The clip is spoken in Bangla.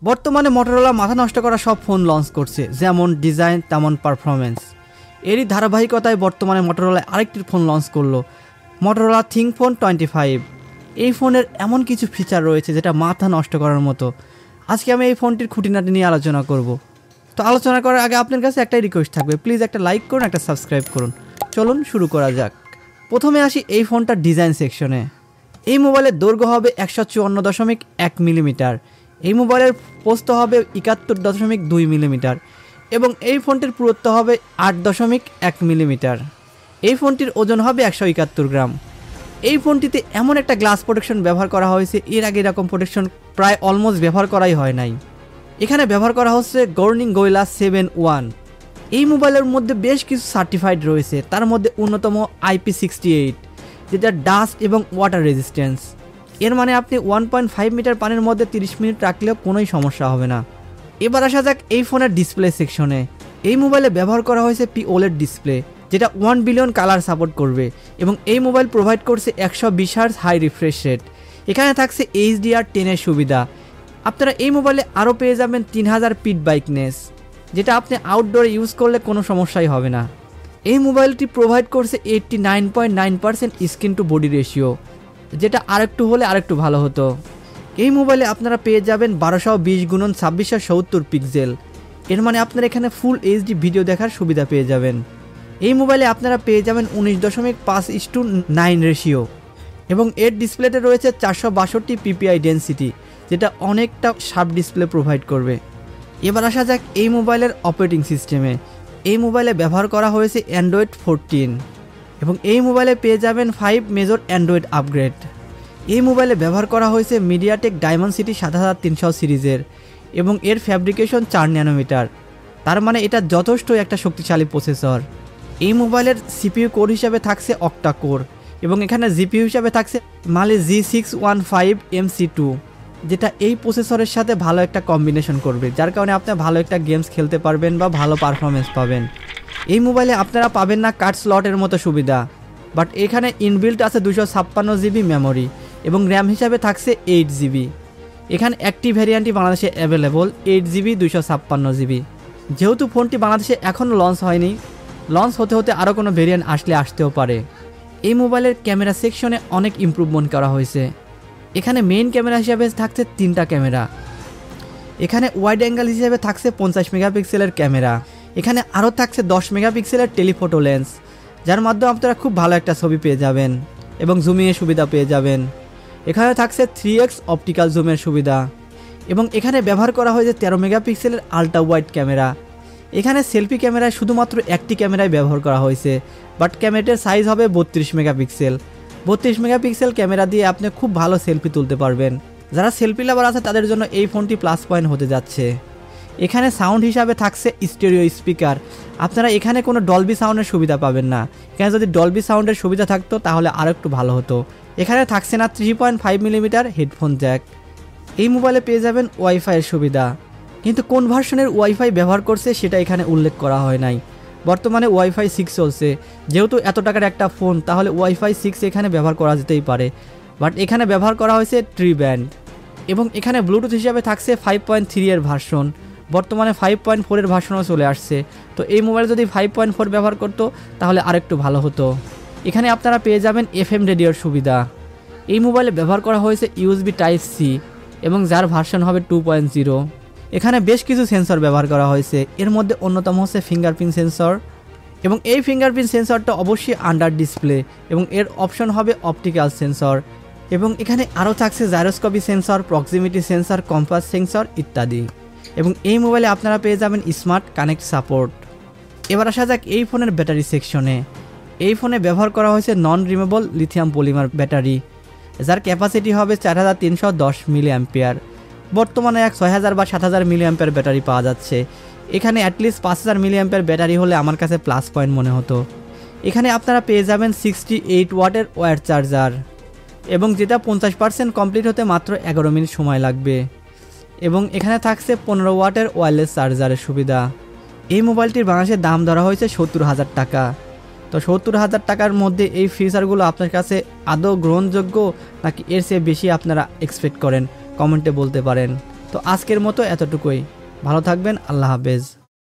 বর্তমানে মটোরোলা মাথা নষ্ট করা সব ফোন লঞ্চ করছে, যেমন ডিজাইন তেমন পারফরমেন্স। এরই ধারাবাহিকতায় বর্তমানে মটোরোলা আরেকটি ফোন লঞ্চ করলো, মটোরোলা থিংকফোন 25। এই ফোনের এমন কিছু ফিচার রয়েছে যেটা মাথা নষ্ট করার মতো। আজকে আমি এই ফোনটির খুঁটিনাটি নিয়ে আলোচনা করব। তো আলোচনা করার আগে আপনার কাছে একটাই রিকোয়েস্ট থাকবে, প্লিজ একটা লাইক করুন, একটা সাবস্ক্রাইব করুন। চলুন শুরু করা যাক। প্রথমে আসি এই ফোনটার ডিজাইন সেকশনে। এই মোবাইলের দৈর্ঘ্য হবে 154.1 মিলিমিটার, এই মোবাইলের প্রস্থ হবে 71.2 মিলিমিটার এবং এই ফোনটির পুরুত্ব হবে 8.1 মিলিমিটার। এই ফোনটির ওজন হবে 171 গ্রাম। এই ফোনটিতে এমন একটা গ্লাস প্রোটেকশন ব্যবহার করা হয়েছে, এর আগে এরকম প্রোটেকশন প্রায় অলমোস্ট ব্যবহার করাই হয় নাই। এখানে ব্যবহার করা হচ্ছে কর্নিং গোরিলা 7-1। এই মোবাইলের মধ্যে বেশ কিছু সার্টিফাইড রয়েছে, তার মধ্যে অন্যতম IP68, যেটা ডাস্ট এবং ওয়াটার রেজিস্ট্যান্স। এর মানে আপনি 1.5 মিটার পানির মধ্যে 30 মিনিট রাখলেও কোনোই সমস্যা হবে না। এবার আসা যাক এই ফোনের ডিসপ্লে সেকশনে। এই মোবাইলে ব্যবহার করা হয়েছে OLED ডিসপ্লে, যেটা 1 বিলিয়ন কালার সাপোর্ট করবে এবং এই মোবাইল প্রোভাইড করছে 120 হার্জ হাই রিফ্রেশ রেট। এখানে থাকছে HDR10 এর সুবিধা। আপনারা এই মোবাইলে আরও পেয়ে যাবেন 3000 পিট ব্রাইটনেস, যেটা আপনি আউটডোরে ইউজ করলে কোনো সমস্যাই হবে না। এই মোবাইলটি প্রোভাইড করছে 89.9% স্ক্রিন টু বডি রেশিও, যেটা আরেকটু হলে আরেকটু ভালো হতো। এই মোবাইলে আপনারা পেয়ে যাবেন 1220x2670 পিক্সেল, এর মানে আপনারা এখানে ফুল HD ভিডিও দেখার সুবিধা পেয়ে যাবেন। এই মোবাইলে আপনারা পেয়ে যাবেন 19.5:9 রেশিও এবং এর ডিসপ্লেতে রয়েছে 462 PPI ডেনসিটি, যেটা অনেকটা শার্প ডিসপ্লে প্রোভাইড করবে। এবার আসা যাক এই মোবাইলের অপারেটিং সিস্টেমে। এই মোবাইলে ব্যবহার করা হয়েছে অ্যান্ড্রয়েড 14 এবং এই মোবাইলে পেয়ে যাবেন 5 মেজর অ্যান্ড্রয়েড আপগ্রেড। এই মোবাইলে ব্যবহার করা হয়েছে মিডিয়াটেক ডায়মন্ডসিটি 7300 সিরিজের এবং এর ফ্যাব্রিকেশন 4 ন্যানোমিটার, তার মানে এটা যথেষ্ট একটা শক্তিশালী প্রসেসর। এই মোবাইলের CPU কোর হিসাবে থাকছে অক্টা কোর এবং এখানে GPU হিসাবে থাকছে মালি G615MC2, যেটা এই প্রসেসরের সাথে ভালো একটা কম্বিনেশন করবে, যার কারণে আপনি ভালো একটা গেমস খেলতে পারবেন বা ভালো পারফরমেন্স পাবেন। এই মোবাইলে আপনারা পাবেন না কার্ড স্লটের মতো সুবিধা, বাট এখানে ইনবিল্ট আছে 256 GB মেমোরি এবং র্যাম হিসাবে থাকছে 8 GB। এখানে একটি ভ্যারিয়েন্টই বাংলাদেশে অ্যাভেলেবল, 8 GB 256 GB। যেহেতু ফোনটি বাংলাদেশে এখনও লঞ্চ হয়নি, লঞ্চ হতে হতে আরও কোনো ভেরিয়েন্ট আসতেও পারে। এই মোবাইলের ক্যামেরা সেকশনে অনেক ইমপ্রুভমেন্ট করা হয়েছে। এখানে মেইন ক্যামেরা হিসাবে থাকছে 3টা ক্যামেরা, এখানে ওয়াইড অ্যাঙ্গেল হিসেবে থাকছে 50 মেগাপিক্সেলের ক্যামেরা, এখানে আরও থাকছে 10 মেগাপিক্সেলের টেলিফোটো লেন্স, যার মাধ্যমে আপনারা খুব ভালো একটা ছবি পেয়ে যাবেন এবং জুমিংয়ের সুবিধা পেয়ে যাবেন। এখানে থাকছে 3x অপটিক্যাল জুমের সুবিধা এবং এখানে ব্যবহার করা হয়েছে 13 মেগাপিক্সেলের আলট্রা ওয়াইড ক্যামেরা। এখানে সেলফি ক্যামেরায় শুধুমাত্র একটি ক্যামেরায় ব্যবহার করা হয়েছে, বাট ক্যামেরাটার সাইজ হবে 32 মেগাপিক্সেল। 32 মেগাপিক্সেল ক্যামেরা দিয়ে আপনি খুব ভালো সেলফি তুলতে পারবেন। যারা সেলফি লাভার আছে তাদের জন্য এই ফোনটি প্লাস পয়েন্ট হতে যাচ্ছে। এখানে সাউন্ড হিসাবে থাকছে স্টেরিও স্পিকার, আপনারা এখানে কোনো ডলবি সাউন্ডের সুবিধা পাবেন না। এখানে যদি ডলবি সাউন্ডের সুবিধা থাকতো তাহলে আরও একটু ভালো হতো। এখানে থাকছে না 3.5 মিলিমিটার হেডফোন জ্যাক। এই মোবাইলে পেয়ে যাবেন ওয়াইফাইয়ের সুবিধা, কিন্তু কোন ভার্সনের ওয়াইফাই ব্যবহার করছে সেটা এখানে উল্লেখ করা হয় নাই। বর্তমানে ওয়াইফাই 6 চলছে, যেহেতু এত টাকার একটা ফোন তাহলে ওয়াইফাই 6 এখানে ব্যবহার করা যেতেই পারে, বাট এখানে ব্যবহার করা হয়েছে ট্রি ব্যান্ড এবং এখানে ব্লুটুথ হিসাবে থাকছে 5.3 এর ভার্সন। বর্তমানে 5.4 এর ভার্সনও চলে আসছে, তো এই মোবাইল যদি 5.4 ব্যবহার করতো তাহলে আরেকটু ভালো হতো। এখানে আপনারা পেয়ে যাবেন FM রেডিওর সুবিধা। এই মোবাইলে ব্যবহার করা হয়েছে USB Type-C এবং যার ভার্সন হবে 2.0। এখানে বেশ কিছু সেন্সর ব্যবহার করা হয়েছে, এর মধ্যে অন্যতম হচ্ছে ফিঙ্গারপ্রিন্ট সেন্সর এবং এই ফিঙ্গারপ্রিন্ট সেন্সরটা অবশ্যই আন্ডার ডিসপ্লে এবং এর অপশন হবে অপটিক্যাল সেন্সর এবং এখানে আরও থাকছে gyroscopy sensor, proximity sensor, compass sensor ইত্যাদি। এবং এই মোবাইলে আপনারা পেয়ে যাবেন স্মার্ট কানেক্ট সাপোর্ট। এবার আসা যাক এই ফোনের ব্যাটারি সেকশনে। এই ফোনে ব্যবহার করা হয়েছে non removable lithium polymer battery, যার ক্যাপাসিটি হবে 4310 মিলিঅ্যাম্পিয়ার। বর্তমানে 6000 বা 7000 মিলিঅ্যাম্পিয়ার ব্যাটারি পাওয়া যাচ্ছে। এখানে অ্যাটলিস্ট 5000 মিলিঅ্যাম্পিয়ার ব্যাটারি হলে আমার কাছে প্লাস পয়েন্ট মনে হতো। এখানে আপনারা পেয়ে যাবেন 68 ওয়াটের ওয়্যার চার্জার এবং যেটা 50% কমপ্লিট হতে মাত্র 11 মিনিট সময় লাগবে এবং এখানে থাকছে 15 ওয়াটের ওয়্যারলেস চার্জারের সুবিধা। এই মোবাইলটির বাংলাদেশের দাম ধরা হয়েছে 70,000 টাকা। তো 70,000 টাকার মধ্যে এই ফিচারগুলো আপনার কাছে আদৌ গ্রহণযোগ্য নাকি এর চেয়ে বেশি আপনারা এক্সপেক্ট করেন, কমেন্টে বলতে পারেন। তো আজকের মতো এতটুকুই। ভালো থাকবেন, আল্লাহ হাফেজ।